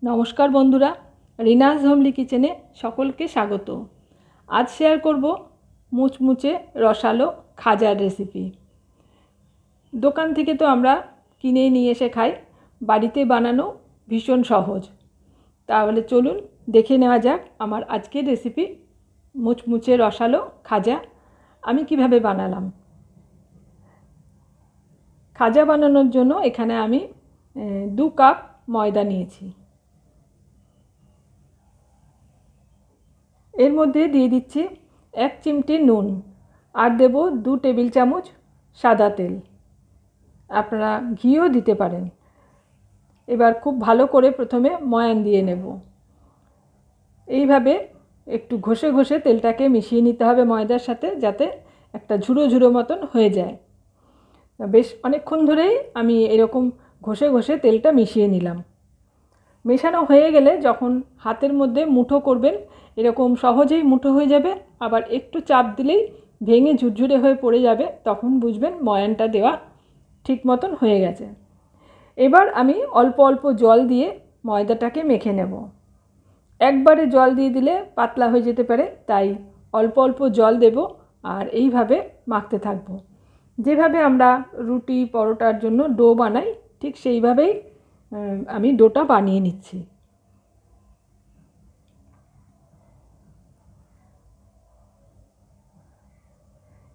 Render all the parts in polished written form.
নমস্কার বন্ধুরা, রিনাস হোমলি কিচেনে সকলকে স্বাগত। আজ শেয়ার করব মুচমুচে রসালো খাজার রেসিপি। দোকান থেকে তো আমরা কিনে নিয়ে এসে খাই, বাড়িতে বানানো ভীষণ সহজ। তাহলে চলুন দেখে নেওয়া যাক আমার আজকের রেসিপি মুচমুচে রসালো খাজা আমি কিভাবে বানালাম। খাজা বানানোর জন্য এখানে আমি 2 কাপ ময়দা নিয়েছি। এর মধ্যে দিয়ে দিচ্ছি 1 চিমটি নুন আর দেব 2 টেবিল চামচ সাদা তেল, আপনারা ঘিও দিতে পারেন। এবার খুব ভালো করে প্রথমে ময়ান দিয়ে নেব। এইভাবে একটু ঘষে ঘষে তেলটাকে মিশিয়ে নিতে হবে ময়দার সাথে, যাতে একটা ঝুড়ো ঝুড়ো মতন হয়ে যায়। বেশ অনেকক্ষণ ধরেই আমি এরকম ঘষে ঘষে তেলটা মিশিয়ে নিলাম। মেশানো হয়ে গেলে যখন হাতের মধ্যে মুঠো করবেন, এরকম সহজেই মুঠো হয়ে যাবে, আবার একটু চাপ দিলেই ভেঙে ঝুরঝুরে হয়ে পড়ে যাবে, তখন বুঝবেন ময়ানটা দেওয়া ঠিক মতন হয়ে গেছে। এবার আমি অল্প অল্প জল দিয়ে ময়দাটাকে মেখে নেব। একবারে জল দিয়ে দিলে পাতলা হয়ে যেতে পারে, তাই অল্প অল্প জল দেব আর এইভাবে মাখতে থাকবো। যেভাবে আমরা রুটি পরোটার জন্য ডো বানাই, ঠিক সেইভাবেই আমি ডোটা বানিয়ে নিচ্ছি।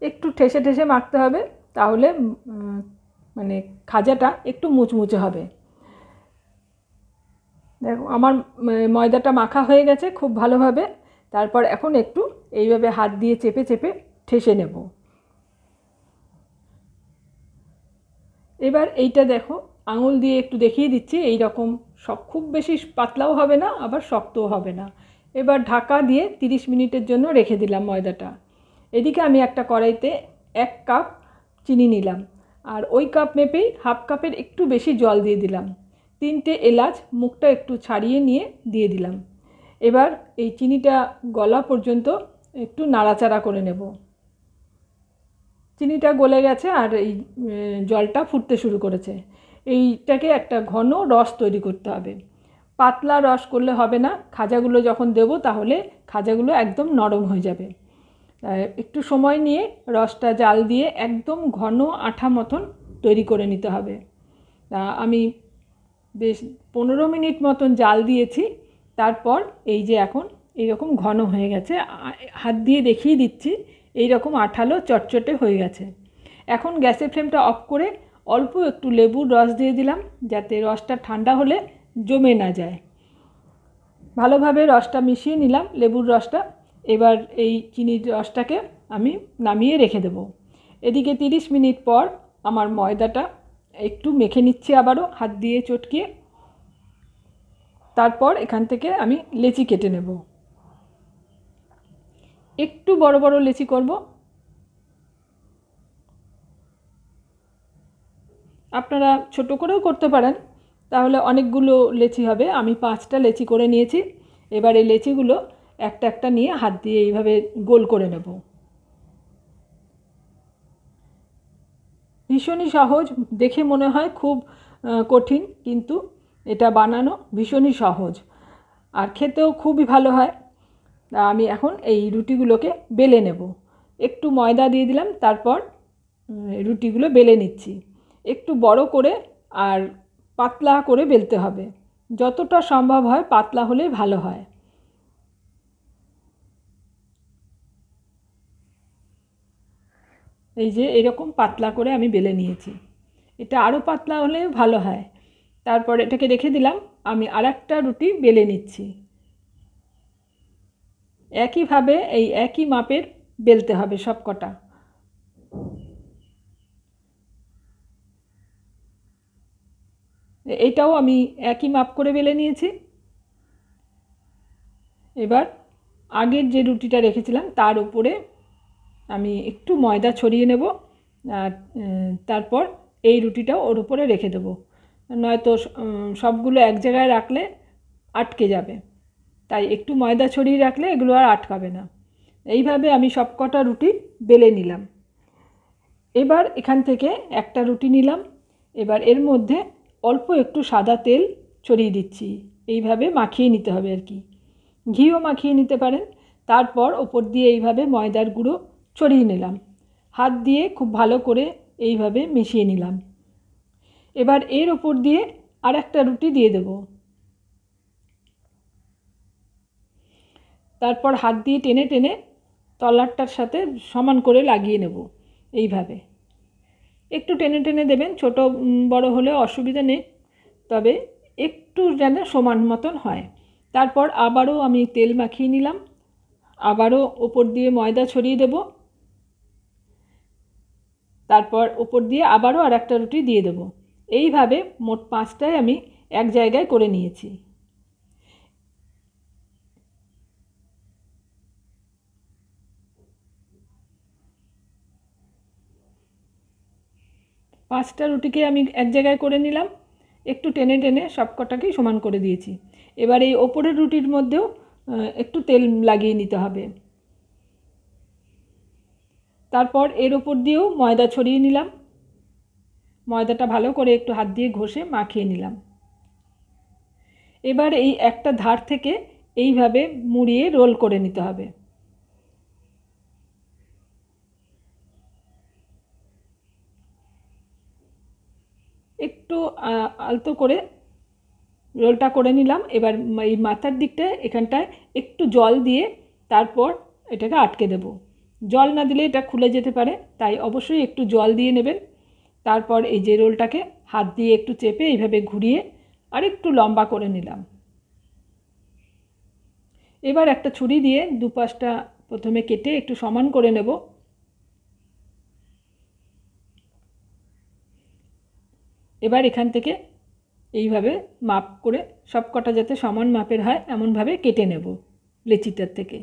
একটু ঠেসে ঠেসে মাখতে হবে, তাহলে মানে খাজাটা একটু মুচমুচে হবে। দেখো আমার ময়দাটা মাখা হয়ে গেছে খুব ভালোভাবে। তারপর এখন একটু এইভাবে হাত দিয়ে চেপে চেপে ঠেসে নেব। এবার এইটা দেখো, আঙুল দিয়ে একটু দেখিয়ে দিচ্ছি, এই রকম খুব বেশি পাতলাও হবে না, আবার শক্তও হবে না। এবার ঢাকা দিয়ে 30 মিনিটের জন্য রেখে দিলাম ময়দাটা। এদিকে আমি একটা কড়াইতে 1 কাপ চিনি নিলাম, আর ওই কাপ মেপেই হাফ কাপের একটু বেশি জল দিয়ে দিলাম। 3টে এলাচ মুখটা একটু ছাড়িয়ে নিয়ে দিয়ে দিলাম। এবার এই চিনিটা গলা পর্যন্ত একটু নাড়াচাড়া করে নেব। চিনিটা গলে গেছে আর এই জলটা ফুটতে শুরু করেছে। এইটাকে একটা ঘন রস তৈরি করতে হবে। পাতলা রস করলে হবে না, খাজাগুলো যখন দেব তাহলে খাজাগুলো একদম নরম হয়ে যাবে। একটু সময় নিয়ে রসটা জাল দিয়ে একদম ঘন আঠা মতন তৈরি করে নিতে হবে। আমি বেশ 15 মিনিট মতন জাল দিয়েছি। তারপর এই যে এখন এইরকম ঘন হয়ে গেছে, হাত দিয়ে দেখিয়ে দিচ্ছি, এইরকম আঠালো চটচটে হয়ে গেছে। এখন গ্যাসের ফ্লেমটা অফ করে অল্প একটু লেবুর রস দিয়ে দিলাম, যাতে রসটা ঠান্ডা হলে জমে না যায়। ভালোভাবে রসটা মিশিয়ে নিলাম, লেবুর রসটা। এবার এই চিনির রসটাকে আমি নামিয়ে রেখে দেব। এদিকে 30 মিনিট পর আমার ময়দাটা একটু মেখে নিচ্ছি আবারও হাত দিয়ে চটকিয়ে। তারপর এখান থেকে আমি লেচি কেটে নেব। একটু বড় বড় লেচি করব। আপনারা ছোট করেও করতে পারেন, তাহলে অনেকগুলো লেচি হবে। আমি 5টা লেচি করে নিয়েছি। এবার এই লেচিগুলো একটা একটা নিয়ে হাত দিয়ে এইভাবে গোল করে নেব। ভীষণই সহজ, দেখে মনে হয় খুব কঠিন, কিন্তু এটা বানানো ভীষণই সহজ আর খেতেও খুবই ভালো হয়। আমি এখন এই রুটিগুলোকে বেলে নেব। একটু ময়দা দিয়ে দিলাম, তারপর রুটিগুলো বেলে নিচ্ছি। একটু বড় করে আর পাতলা করে বেলতে হবে, যতটা সম্ভব হয় পাতলা হলেই ভালো হয়। এই যে এরকম পাতলা করে আমি বেলে নিয়েছি। এটা আরও পাতলা হলে ভালো হয়। তারপর এটাকে রেখে দিলাম। আমি আরেকটা রুটি বেলে নিচ্ছি। একইভাবে এই একই মাপের বেলতে হবে সব কটা। এটাও আমি একই মাপ করে বেলে নিয়েছি। এবার আগের যে রুটিটা রেখেছিলাম তার উপরে আমি একটু ময়দা ছড়িয়ে নেব, আর তারপর এই রুটিটাও ওর উপরে রেখে দেবো, নয়তো সবগুলো এক জায়গায় রাখলে আটকে যাবে। তাই একটু ময়দা ছড়িয়ে রাখলে এগুলো আর আটকাবে না। এইভাবে আমি সব কটা রুটি বেলে নিলাম। এবার এখান থেকে একটা রুটি নিলাম। এবার এর মধ্যে অল্প একটু সাদা তেল ছড়িয়ে দিচ্ছি, এইভাবে মাখিয়ে নিতে হবে আর কি, ঘিও মাখিয়ে নিতে পারেন। তারপর ওপর দিয়ে এইভাবে ময়দার গুঁড়ো ছড়িয়ে নিলাম, হাত দিয়ে খুব ভালো করে এইভাবে মিশিয়ে নিলাম। এবার এর ওপর দিয়ে আর একটা রুটি দিয়ে দেব। তারপর হাত দিয়ে টেনে টেনে তলারটার সাথে সমান করে লাগিয়ে নেব। এইভাবে একটু টেনে টেনে দেবেন, ছোট বড় হলে অসুবিধা নেই, তবে একটু যেন সমান মতন হয়। তারপর আবারও আমি তেল মাখিয়ে নিলাম, আবারও ওপর দিয়ে ময়দা ছড়িয়ে দেব। তারপর ওপর দিয়ে আবারও আর একটা রুটি দিয়ে দেব। এইভাবে মোট 5টাই আমি এক জায়গায় করে নিয়েছি। পাঁচটা রুটিকে আমি এক জায়গায় করে নিলাম, একটু টেনে টেনে সব কটাকেই সমান করে দিয়েছি। এবার এই ওপরের রুটির মধ্যেও একটু তেল লাগিয়ে নিতে হবে। তারপর এর ওপর দিয়েও ময়দা ছড়িয়ে নিলাম, ময়দাটা ভালো করে একটু হাত দিয়ে ঘষে মাখিয়ে নিলাম। এবার এই একটা ধার থেকে এইভাবে মুড়িয়ে রোল করে নিতে হবে। একটু আলতো করে রোলটা করে নিলাম। এবার এই মাথার দিকটায় এখানটায় একটু জল দিয়ে তারপর এটাকে আটকে দেব। জল না দিলে এটা খুলে যেতে পারে, তাই অবশ্যই একটু জল দিয়ে নেবেন। তারপর এই যে রোলটাকে হাত দিয়ে একটু চেপে এইভাবে ঘুরিয়ে আর একটু লম্বা করে নিলাম। এবার একটা ছুরি দিয়ে দুপাশটা প্রথমে কেটে একটু সমান করে নেব। এবার এখান থেকে এইভাবে মাপ করে সব কটা যাতে সমান মাপের হয় এমনভাবে কেটে নেব লেচিটার থেকে।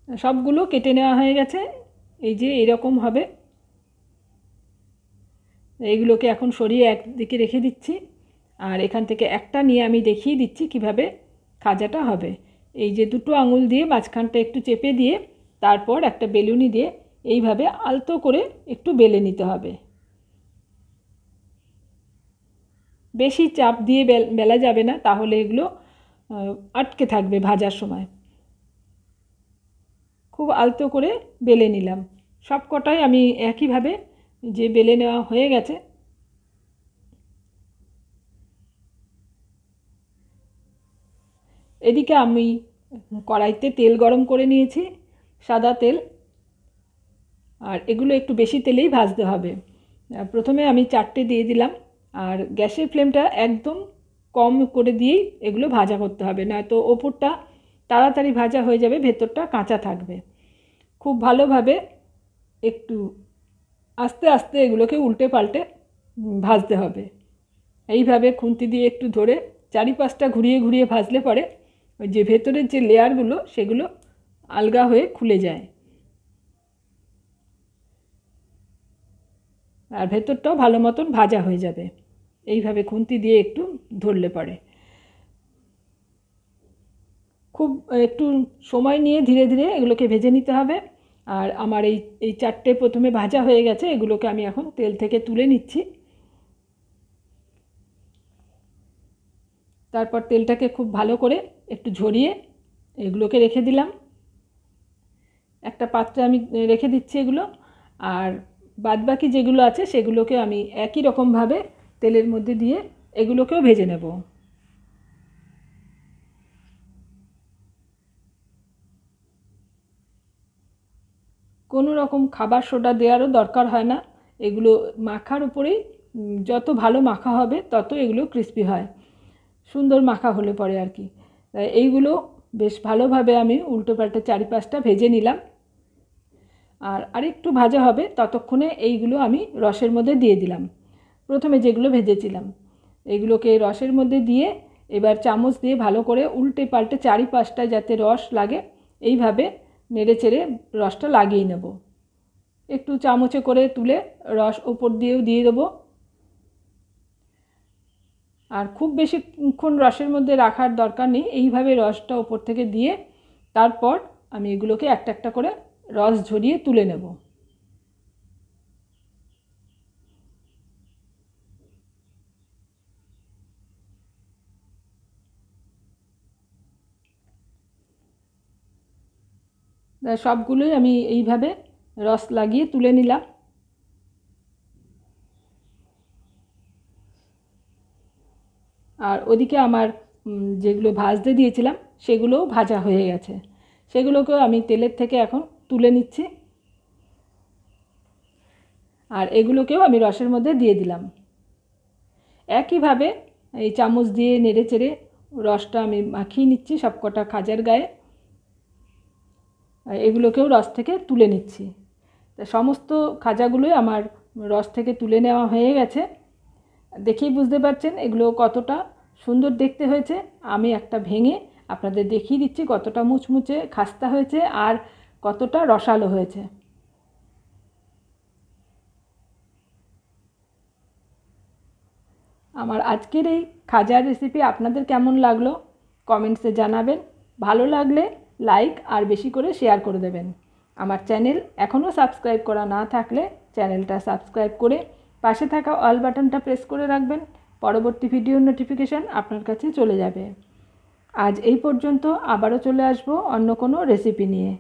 সবগুলো কেটে নেওয়া হয়ে গেছে, এই যে এরকম হবে। এইগুলোকে এখন সরিয়ে একদিকে রেখে দিচ্ছি, আর এখান থেকে একটা নিয়ে আমি দেখিয়ে দিচ্ছি কিভাবে খাজাটা হবে। এই যে দুটো আঙুল দিয়ে মাঝখানটা একটু চেপে দিয়ে তারপর একটা বেলুনি দিয়ে এইভাবে আলতো করে একটু বেলে নিতে হবে। বেশি চাপ দিয়ে বেলা যাবে না, তাহলে এগুলো আটকে থাকবে ভাজার সময়। খুব আলতো করে বেলে নিলাম। সব কটাই আমি একইভাবে যে বেলে নেওয়া হয়ে গেছে। এদিকে আমি কড়াইতে তেল গরম করে নিয়েছি, সাদা তেল, আর এগুলো একটু বেশি তেলেই ভাজতে হবে। প্রথমে আমি 4টে দিয়ে দিলাম, আর গ্যাসের ফ্লেমটা একদম কম করে দিয়েই এগুলো ভাজা করতে হবে, নয়তো ওপরটা তাড়াতাড়ি ভাজা হয়ে যাবে, ভেতরটা কাঁচা থাকবে। খুব ভালোভাবে একটু আস্তে আস্তে এগুলোকে উল্টে পাল্টে ভাজতে হবে। এইভাবে খুন্তি দিয়ে একটু ধরে চারিপাশটা ঘুরিয়ে ঘুরিয়ে ভাজলে পরে ওই যে ভেতরের যে লেয়ারগুলো সেগুলো আলগা হয়ে খুলে যায়, আর ভেতরটাও ভালো মতন ভাজা হয়ে যাবে। এইভাবে খুন্তি দিয়ে একটু ধরলে পরে খুব একটু সময় নিয়ে ধীরে ধীরে এগুলোকে ভেজে নিতে হবে। আর আমার এই 4টে প্রথমে ভাজা হয়ে গেছে, এগুলোকে আমি এখন তেল থেকে তুলে নিচ্ছি। তারপর তেলটাকে খুব ভালো করে একটু ঝরিয়ে এগুলোকে রেখে দিলাম। একটা পাত্রে আমি রেখে দিচ্ছি এগুলো, আর বাদবাকি যেগুলো আছে সেগুলোকে আমি একই রকমভাবে তেলের মধ্যে দিয়ে এগুলোকেও ভেজে নেব। কোনো রকম খাবার সোডা দেওয়ারও দরকার হয় না, এগুলো মাখার উপরেই যত ভালো মাখা হবে তত এগুলো ক্রিস্পি হয়, সুন্দর মাখা হলে পরে আর কি। তাই এইগুলো বেশ ভালোভাবে আমি উল্টো পাল্টে চারিপাশটা ভেজে নিলাম। আর আরেকটু ভাজা হবে ততক্ষণে এইগুলো আমি রসের মধ্যে দিয়ে দিলাম। প্রথমে যেগুলো ভেজেছিলাম এইগুলোকে রসের মধ্যে দিয়ে এবার চামচ দিয়ে ভালো করে উল্টে পাল্টে চারিপাশটা যাতে রস লাগে এইভাবে নেড়ে চেড়ে রসটা লাগিয়ে নেব। একটু চামচে করে তুলে রস ওপর দিয়েও দিয়ে দেবো। আর খুব বেশিক্ষণ রসের মধ্যে রাখার দরকার নেই, এইভাবে রসটা ওপর থেকে দিয়ে তারপর আমি এগুলোকে একটা একটা করে রস ঝরিয়ে তুলে নেব। সবগুলোই আমি এইভাবে রস লাগিয়ে তুলে নিলাম। আর ওদিকে আমার যেগুলো ভাজতে দিয়েছিলাম সেগুলোও ভাজা হয়ে গেছে, সেগুলোকেও আমি তেলের থেকে এখন তুলে নিচ্ছি। আর এগুলোকেও আমি রসের মধ্যে দিয়ে দিলাম। একইভাবে এই চামচ দিয়ে নেড়ে চেড়ে রসটা আমি মাখিয়ে নিচ্ছি সব কটা খাজার গায়ে। এগুলোকেও রস থেকে তুলে নিচ্ছি। তা সমস্ত খাজাগুলোই আমার রস থেকে তুলে নেওয়া হয়ে গেছে। দেখেই বুঝতে পারছেন এগুলো কতটা সুন্দর দেখতে হয়েছে। আমি একটা ভেঙে আপনাদের দেখিয়ে দিচ্ছি কতটা মুচমুচে খাস্তা হয়েছে আর কতটা রসালো হয়েছে। আমার আজকের এই খাজার রেসিপি আপনাদের কেমন লাগলো কমেন্টসে জানাবেন। ভালো লাগলে লাইক আর বেশি করে শেয়ার করে দেবেন। আমার চ্যানেল এখনও সাবস্ক্রাইব করা না থাকলে চ্যানেলটা সাবস্ক্রাইব করে পাশে থাকা অল বাটনটা প্রেস করে রাখবেন। পরবর্তী ভিডিওর নোটিফিকেশান আপনার কাছে চলে যাবে। আজ এই পর্যন্ত, আবারও চলে আসবো অন্য কোনো রেসিপি নিয়ে।